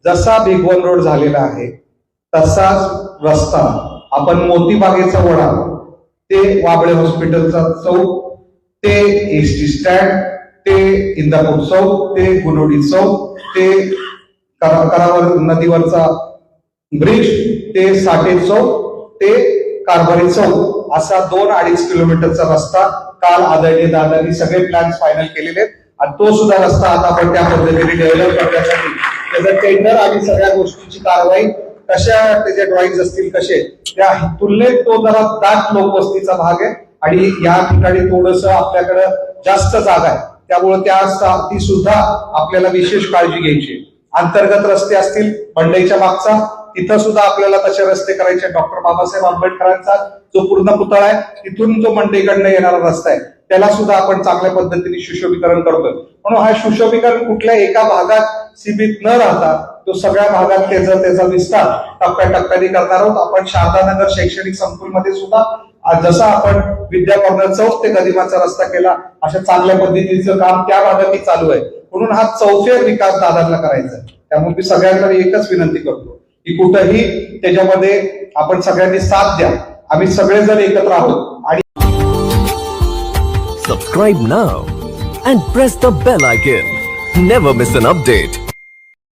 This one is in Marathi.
जसा भिगवण रोड झालेला आहे तसाच रस्ता आपण मोतीबागेचा वडा ते वाबळे हॉस्पिटलचा चौक ते एसटी स्टँड ते इंदापूर चौक ते गुणोडी चौक ते करावर नदीवरचा ब्रिज ते साठे चौक ते कारभारी चौक असा 2-2.5 किलोमीटरचा रस्ता काल आदरणीय दादांनी सगळे प्लॅन फायनल केलेले आहेत आणि तो सुद्धा रस्ता आता आपण त्या पद्धतीने डेव्हलप करण्यासाठी त्याचं टेंडर आणि सगळ्या गोष्टींची कारवाई कशा त्याचे ड्रॉइंग असतील कसे त्या तुलनेत तो जरा दाट लोकवस्तीचा भाग आहे आणि या ठिकाणी थोडस आपल्याकडे जास्त जागा आहे त्यामुळे ती सुद्धा आपल्याला विशेष काळजी घ्यायची. अंतर्गत रस्ते असतील मंडईच्या मागचा तिथं सुद्धा आपल्याला तसे रस्ते करायचे. डॉक्टर बाबासाहेब आंबेडकरांचा जो पूर्ण पुतळा आहे तिथून जो मंडईकडनं येणारा रस्ता आहे त्याला सुद्धा आपण चांगल्या पद्धतीने सुशोभीकरण करतोय. म्हणून हा सुशोभीकरण कुठल्या एका भागात सीमित न राहता तो सगळ्या भागात त्याचा विस्तार टप्प्याटप्प्याने करणार आहोत. आपण शारदानगर शैक्षणिक संकुलमध्ये सुद्धा जसा आपण विद्या कॉर्नर चौक ते गदिमाचा रस्ता केला अशा चांगल्या पद्धतीचं काम त्या भागातही चालू आहे. म्हणून हा चौफेर विकास दादांना करायचा आहे. त्यामुळे मी सगळ्यांकडे एकच विनंती करतो की कुठेही त्याच्यामध्ये आपण सगळ्यांनी साथ द्या. आम्ही सगळेजण एकत्र आहोत आणि Subscribe now and press the bell icon. Never miss an update.